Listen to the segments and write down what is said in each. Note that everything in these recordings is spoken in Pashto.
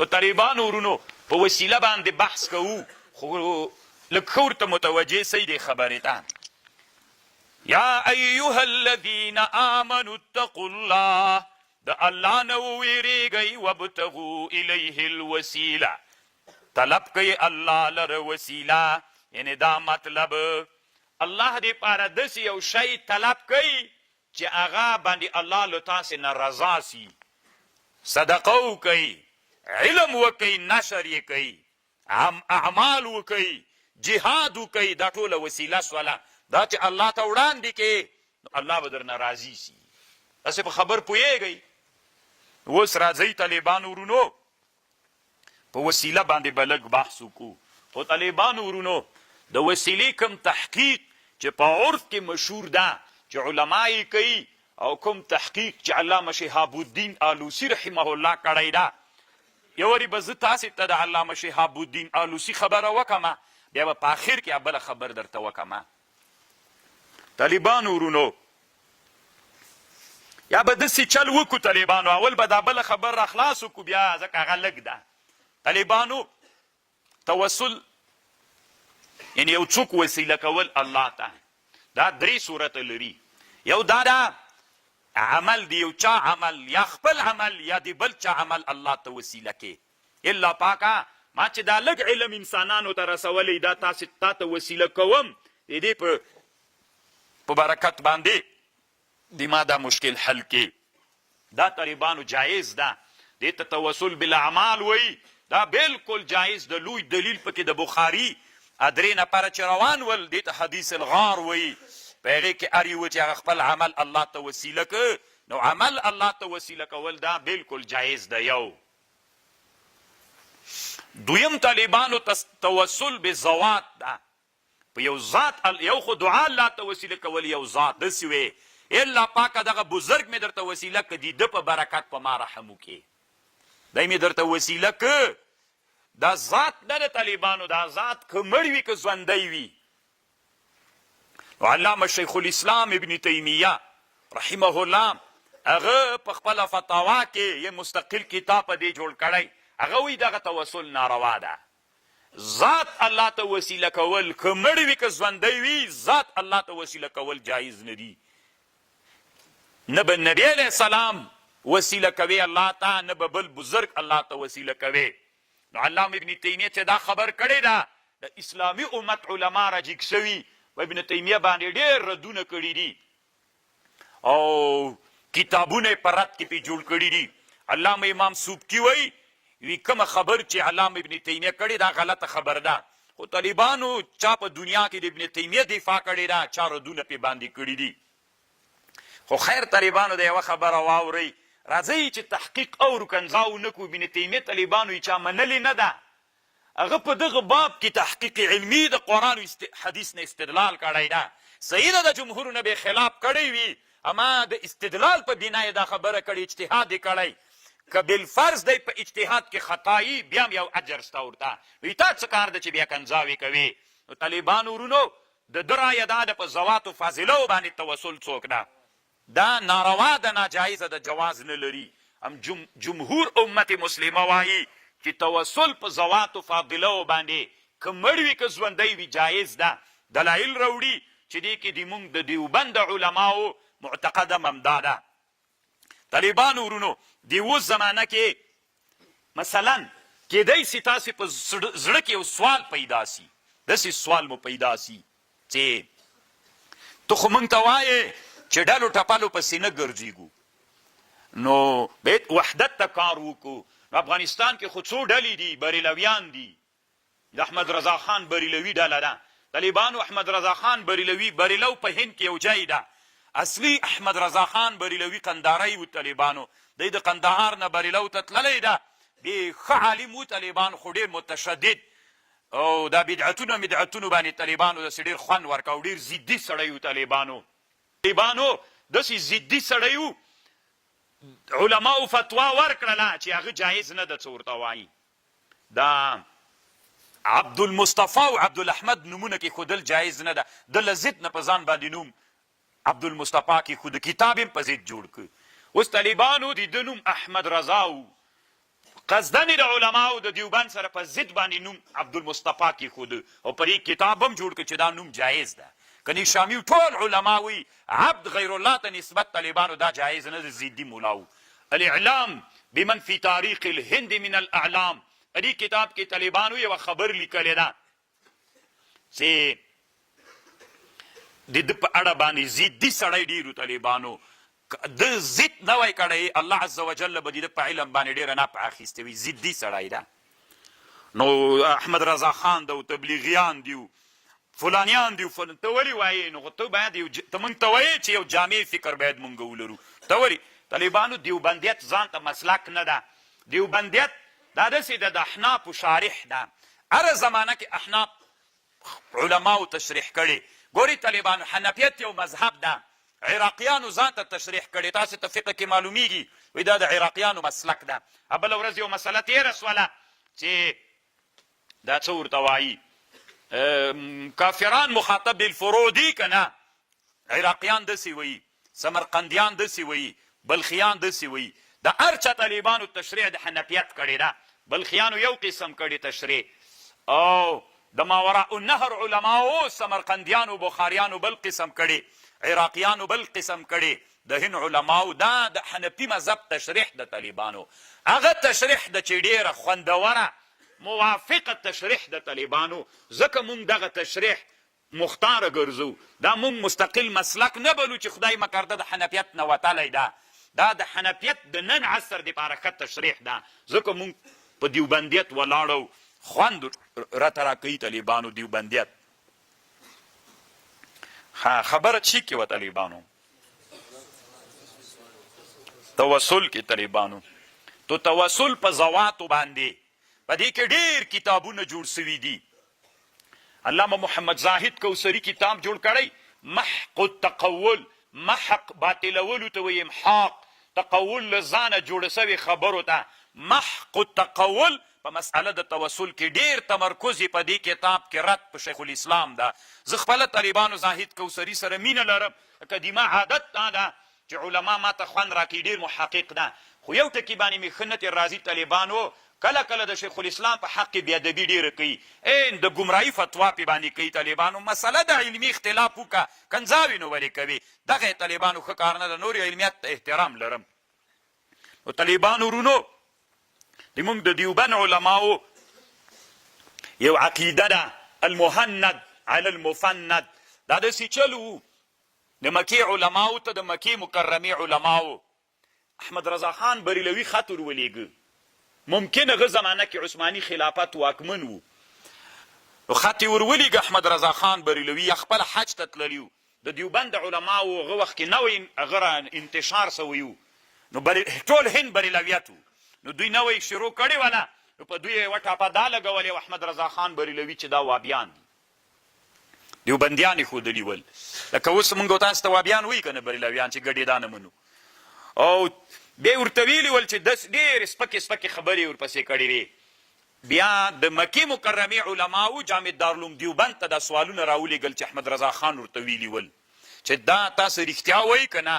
او طالبانو ورونو په وسیله باندې بحث کوو خو لږ ښه ورته متوجه سئ دې خبرې ته یا ایها الذین آمنوا اتقوا الله د الله نه وویریږئ وابتغوا الیه الوسیله طلب کوي الله لره وسیله یعنی دا مطلب الله دې پاره داسې یو شی طلب کوي چې هغه باندې الله له تاسې نه رضا سي صدقه وکوي علم وکوي نشر یې کوي اعمال وکوي جهاد وکوي دا ټوله وسیله سوله دا چې الله ته وړاندې کې الله به درنه راضي سي داسې په خبر پوهېږئ اوس راځئ طالبانو ورونو په وسیله باندې به لږ بحث وکړو خو طالبانو ورونو د وسیلې کوم تحقیق چې په عرف کې مشهور ده چې علما یې کوي او کوم تحقیق چې علامه شهاب الدین آلوسی رحمه الله کړی ده یو وارې به زه تاسې ته د علامه شهاب الدین آلوسی خبره وکړمه بیا به په آخر کې بله خبر درته وکړمه طالبانو ورونو یا به داسې چل وکړو طالبانو اول به دا بله خبر را خلاص وکړو بیا ځکه هغه لږ ده طالبانو توسل یعنی یو څوک وسیله کول الله ته دا درې صورته لري یو دا ده عمل دی یو چا عمل یا خپل عمل یا دی بل چا عمل الله ته وسیله کې الا پاکه ما چې دا لږ علم انسانانو ته رسولی دا تاسې تا ته وسیله کوم د دې په برکت باندې د ما دا مشکل حل کې دا طالبانو جایز ده دې ته توسل بالاعمال وایي دا بالکل جایز د لوی دلیل پکې د بخاري درې نفره چې روان ول دې ته حدیث الغار وایي په هغې کې هر یو چې هغه خپل عمل الله ته وسیله که نو عمل الله ته وسیله کول دا بالکل جایز ده یو دویم طالبانو توسل بذوات ده په یو ذات یو خو دعا الله ته وسیله کول یو ذات داسې وې الا پاکه دغه بزرګ مې درته وسیله که د ده په برکت په ما رحم وکړي دی مې درته وسیله که دا ذات نه د طالبانو دا ذات که مړ وي که ژوندی وي علامه شیخ الاسلام ابن تیمیه رحمه الله هغه په خپله فتاوا کې یو مستقل کتاب په دې جوړ کړی هغه وایي دغه توسل ناروا ده ذات الله ته وسیله کول که مړ وي که ژوندی وي ذات الله ته وسیله کول جایز نه دي نه به نبی علیه السلام وسیله کوي الله ته نه به بل بزرګ الله ته وسیله کوي نو علامه ابن تیمیه چې دا خبر کړی ده د اسلامي امت علما راجګ شوي و ابن تیمیه باندې ډېر ردونه کړي دي او کتابونه یې په رد کې پې جوړ کړي دي علامه امام سوبکي وایي وی کومه خبر چې علامه ابن تیمیه کړې دا غلطه خبر ده خو طالبانو چا په دنیا کې د ابن تیمیه دفاع کړې ده چا ردونه پې باندې کړي دي خو خیر طالبانو د یوه خبره واورئ راځئ چې تحقیق او کنځاو نه کړو ابن تیمیه طالبانو یې چا منلې نه ده هغه په دغه باب کې تحقیق علمي د قرآن و حدیث نه استدلال کړی ده صحیح ده د جمهورو نه به خلاف کړی وي اما د استدلال په بنا یې دا خبره کړې اجتهاد یې کړی که بالفرض دی په اجتهاد کې خطایي بیا هم یو اجر شته ورته وایي تا څه کار ده چې بیا کنځاوې کوې نو طالبانو ورونو د ده رایه دا ده په ذواتو فاضلو باندې توسل څوک ده دا ناروا ده ناجایزه د جواز نه لري هم جمهور امت مسلمه وایي چې توسل په ذواتو فاضلو باندې که مړ وي که ژوندی وي جایز ده دلایل راوړي چې دې کې د موږ د دیوبند علماو معتقده همدا ده طالبانو ورونو د اوس زمانه کې مثلا کیدای سي تاسې په زړه کې یو سوال پیدا سي داسې سوال مو پیدا سي چې ته خو موږ ته وایې چې ډلو ټپلو پسې نه ګرځېږو نو باید وحدت ته کار وکړو افغانستان کې خو څو ډلې دي بریلویان دي د احمد رضا خان بریلوي ډله ده طالبانو احمد رضا خان بریلوي بریلو په هند کې یو ځای ده اصلي احمد رضا خان بریلوي قندهاری و طالبانو دی د قندهار نه بریلو ته تللی ده دی ښه عالم و طالبان خو ډېر متشدد او دا بدعتونو باندې طالبانو داسې ډېر خوند ورکه او ډېر ضدي سړی و طالبانو داسې ضدي سړی و علماو فتوا ورکړله چې هغه جایز نه ده څه ورته وایي دا عبدالمصطفى او عبدالاحمد نومونه کې ښودل جایز نه ده د له ضد نه په ځان باندې نوم عبدالمصطفى کې خود کتاب هم په ضد جوړ کړ اوس طالبانو د ده نوم احمد رضا و قصدن د علماو د دیوبند سره په ضد باندې نوم عبدالمصطفی کېښوده او په دې کتاب هم جوړ کړ چې دا نوم جایز ده. کنی شامی ټول علماوی عبد غیر الله ته نسبت طالبانو دا جایز نه ده. زیدی مولاو الاعلام بمن فی تاریخ الهند من الاعلام دې کتاب کې طالبانو یو خبر لیکلی ده چې د ده په اړه باندې ضدي سړی ډېرو طالبانو د ضد نه وای کړی الله عز وجل به د په علم باندې ډېره نفع اخیستې وي. ضدي سړی ده. نو احمد رضا خان ده او تبلیغیان دي فلانیان دي ته ولې وایې نو ته باید ته موږ ته وایې چې یو جامع فکر باید موږ ولرو. ته ولې طالبانو دیوبندیت ځان ته مسلک نه ده. دیوبندیت دا داسې د احنافو شارح ده. هره زمانه کې احناف علماو تشریح کړي. ګوري طالبانو حنفیت یو مذهب ده. عراقیانو ځان ته تشریح کړي. تاسو ته فقه کې معلومیږي وایي دا د عراقیانو مسلک ده. بله ورځ یو مسله تېره سوله چې دا څه ورته وایي کافران مخاطب بالفروع دي که نه. عراقیان داسې وایي، سمرقندیان داسې وایي، بلخیان داسې وایي. د هر چا طالبانو تشریح د حنفیت کړې ده. بلخیانو یو قسم کړي تشریح او د ماوراء النهر علماو سمرقندیانو بخاریانو بل قسم کړي، عراقیانو بل قسم کړي. د هند علماو دا د حنفي مذهب تشریح د طالبانو هغه تشریح د چې ډېره خوندوره موافقه تشریح د طالبانو. ځکه مونږ دغه تشریح مختاره ګرځو. دا مونږ مستقل مسلک نه بلو چې خدای مکرده د حنفیت نه وتلی ده. دا د حنفیت د نن عصر دپاره ښه تشریح ده. ځکه مونږ په دیوبندیت ولاړو. خوند راته راکوي طالبانو دیوبندیت. خبره چی کې وه طالبانو؟ توسل کې طالبانو. تو توسل په ذواتو باندې په دې کې ډېر کتابونه جوړ سوي دي. علامه محمد زاهد کوثري کتاب جوړ کړی محق التقول. محق باطلولو ته وایي امحاق. تقول له ځانه جوړه سوې خبرو ته محق التقول. په مسئله د توسل کې ډېر تمرکز په دې کتاب کې رد په شیخ الاسلام ده. زه خپله طالبانو زاهد کوثري سره مینه لرم. قدیمه عادت دا ده چې علما ما ته خوند راکوي. ډېر محقق ده. خو یو ټکي باندې مې ښه نه ترې راځي طالبانو کله کله د شیخ الاسلام په حق کې بیادبي ډېره کوي. د ګمراهي فتوا پې باندې کوي طالبانو. مسله د علمي اختلاف وکړه کنځاوې نو ولې کوي. دغه طالبانو ښه کار نه ده. نور علمیت ته احترام لرم. نو طالبانو ورونو زموږ د دیوبند علماو یو عقیده ده المهند علی المفند. دا داسې چل و د مکې علماو ته د مکې مکرمې علماو احمد رضا خان بریلوي خط ور ولیږه. ممکن هغه زمانه کې عثماني خلافت واکمن و. نو خط یې ور ولیږه احمد رضا خان بریلوي خپله حج ته تللی و. د دیوبند علماو هغه وخت کې نوی هغه انتشار سوی و. نو ټول هند بریلویت و. نو دوی نوی شروع کړې وله. نو په دوی یوه ټاپه دا لګولې احمد رضا خان بریلوي چې دا وابیان دي. دیوبندیان یې ښودلي ول. لکه اوس مونږ تاسو ته وابیان وایي که نه بریلویان چې ګډې دا نه منو. او بیا یې ورته ویلي ول چې داسې ډېرې سپکې سپکې خبرې ورپسې کړې وې. بیا د مکې مکرمې علماو جامع دارالعلوم دیوبند ته دا سوالونه راولېږل چې احمد رضا خان ورته ویلي ول چې دا تاسو رښتیا وایي که نه.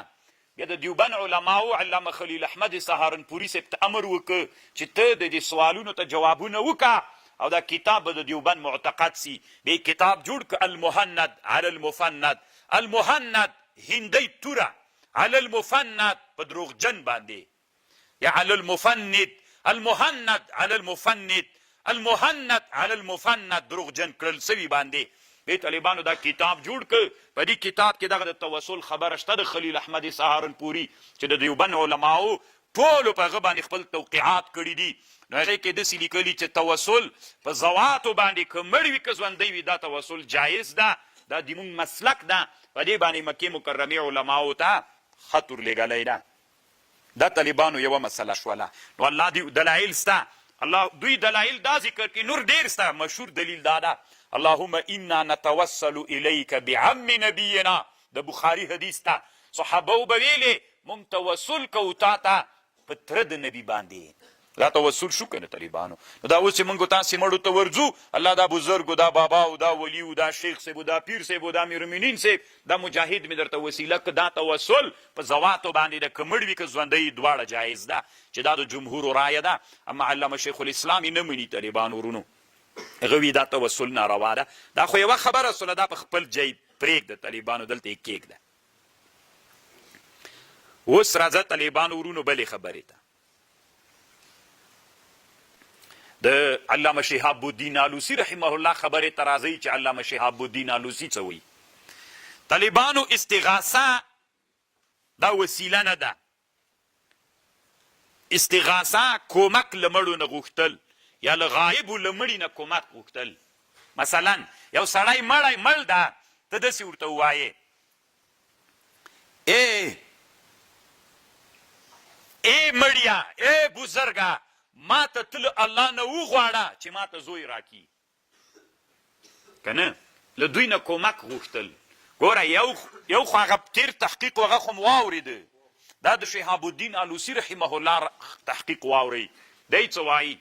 بیا د دیوبند علماو علامه خلیل احمد سهارنپوري صاحب ته امر وکړ چې ته د دې سوالونو ته جوابونه وکړه او دا کتاب به د دیوبند معتقد سي. بیا کتاب جوړ کړ المهند علی المفند. المهند هندۍ توره علی المفند په دروغجن باندې یا علی المفند. المهند علی المفند. المهند علی المفند دروغجن کړل سوي باندې. بیا طالبانو دا کتاب جوړ کړ. په دې کتاب کې دغه د توسل خبره شته د خلیل احمد سهارنپوري چې د دیوبند علماو ټولو په هغه باندې خپل توقیعات کړي دي. نو هغې کې داسې لیکلي چې توسل په ذواتو باندې که مړ وي که ژوندی وي دا توسل جایز ده. دا د مونږ مسلک ده. په دې باندې مکې مکرمې علماو ته خط ورلېږلی ده. دا طالبانو یوه مسله شوله. نو الله دلایل سته. الله دوی دلایل دا ذکر کوي. نور ډېر سته. مشهور دلیل دا ده اللهم انا نتوسل الیک بعم نبینا. د بخاري حدیث ته صحابو به ویلې مونږ توسل کوو تا ته په تره د نبي باندې. دا توسل شو کنه طالبانو. نو دا اوس چې موږ تاسې مړو ته ورځو، الله دا بزرګو، دا باباو، دا ولیو، دا شیخ صاحب، دا پیر صاحب، دا امیرالمؤمنین صاحب، دا مجاهد مې درته وسیله که دا توسل په زواتو باندې د که مړ وي که ژوندی دواړه جایز ده، چې دا د جمهورو رایه ده. اما علامه شیخ الاسلام یې نه مني طالبانو ورونو، هغه وي دا توسل ناروا ده. دا خو یوه خبره سوله، دا په خپل جای پرېږده طالبانو، دلته یې کېږده. اوس راځه طالبانو ورونو بلې خبرې ته. د علامه شهاب الدین آلوسی رحمه الله خبرې ته راځئ چې علامه شهاب الدین آلوسی څه وایي. طالبانو استغاثه دا وسیله نه ده. استغاثه کومک له مړو نه غوښتل یا له غایبو له مړي نه کومک غوښتل. مثلا یو سړی مړ ده، ته داسې ورته ووایې ای مړیا، ای بزرګه، ما ته تل الله نه وغواړه چې ما ته زوی راکي، که نه له دوی نه کومک غوښتل. ګوره یو خو هغه تیر تحقیق هغه خو م واورېده، دا د شهاب الدین آلوسی رحمه الله تحقیق واورئ. دی څه وایي؟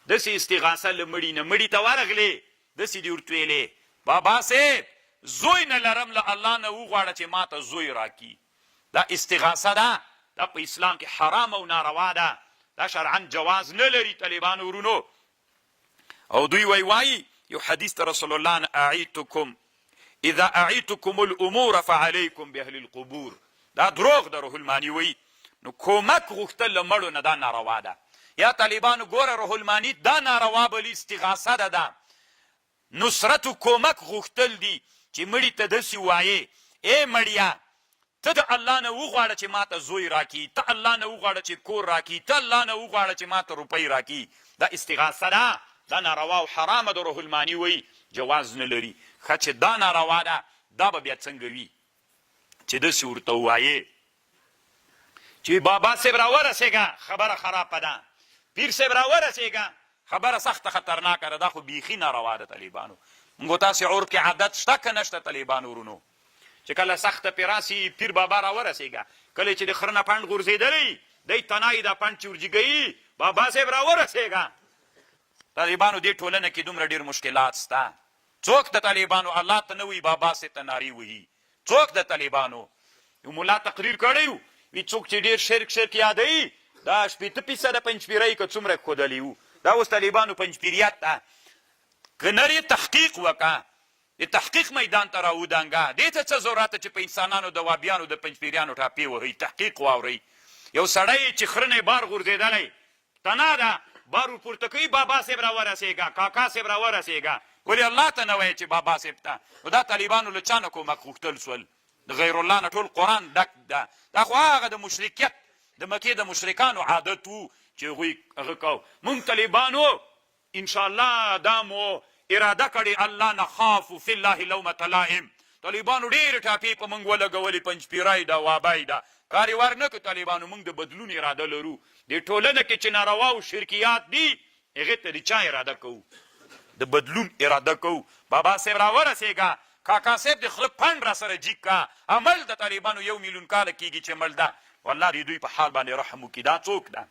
داسې استغاثه له مړي نه، مړي ته ورغلې، داسې دې ورته ویلې بابا صاحب زوی نه لرم، له الله نه وغواړه چې ما ته زوی راکي. دا استغاثه ده، دا په اسلام کې حرام او ناروا ده، دا شرعا جواز نه لري طالبانو ورونو. او دوی وایي یو حدیث ته رسول الله نه اعیتکم اذا اعیتکم الامور فعلیکم باهل القبور. دا دروغ ده، روح المانی وایي. نو کومک غوښتل له مړو نه دا ناروا ده. یا طالبانو ګوره روح المانی دا ناروا بلي، استغاثه ده، دا نصرت و کومک غوښتل دي چې مړي ته داسې وایې ای مړیا ته د الله نه وغواړه چې ما ته زوی راکي، ته الله نه وغواړه چې کور راکي، ته الله نه وغواړه چې ما ته روپۍ راکي. دا استغاثه ده، دا ناروا او حرامه ده. روح المانی وایي جواز نه لري. ښه چې دا ناروا ده، دا به بیا څنګه وي چې داسې ورته ووایې چې بابا صاحب راورسېږه، خبره خرابه ده، پیر صاحب راورسېږه، خبره سخته خطرناکه ده. دا خو بیخي ناروا ده طالبانو. موږ تاسې عرف کې عادت شته که نشته طالبانو ورونو؟ چې کله سخته پې راسي پیر بابا راورسېږه، کله چې د خره نه پنډ غورځېدلی دی تنایي دا پنډ چې ورجګوي بابا صاحب راورسېږه. طالبانو دې ټولنه کې دومره ډېر مشکلات شته. څوک د طالبانو الله ته نه وایي، بابا صاحب ته نارې وهي. څوک د طالبانو؟ یو ملا تقریر کړی و، وي څوک چې ډېر شرک یادوي دا 80% پنجپیرۍ که څومره ښودلی وو، دا اوس طالبانو پنجپیریت ده. که نرې تحقیق وکړه، د تحقیق میدان ته راودانګه، دې ته څه ضرورت چې په انسانانو د وابیانو د پنجپیریانو ټاپې وهئ. تحقیق واورئ. یو سړی چې خره نه بار غورځېدلی، تنا ده بار ورپورته کوي، بابا صاحب راورسېږه، کاکا صاحب راورسېږه، ولې الله ته نه وایي چې بابا صاحب ته؟ نو دا طالبانو له چا نه کومک غوښتل سول؟ د غیر الله نه ټول قرآن ډک ده. دا خو هغه د مشرکیت د مکې د مشرکانو عادت و چې هغوی هغه کو. مونږ طالبانو انشاءالله دا مو اراده کړې الله نخافو فی الله لومة لائم. طالبانو ډېرې ټاپې په موږ ولګولې، پنجپیری ده، وابی ده، کار یې ور نه کړو. طالبانو موږ د بدلون اراده لرو. دې ټولنه کې چې ناروا او شرکیات دي، هغې ته د چا اراده کوو؟ د بدلون اراده کوو. بابا صاحب راورسېږه، کاکا صاحب د خره پنډ را سره جیګ کا. عمل د طالبانو 1 میلیون کاله کېږي چې مړ ده. والله د دوی په حال باندې رحم وکړي. دا څوک ده؟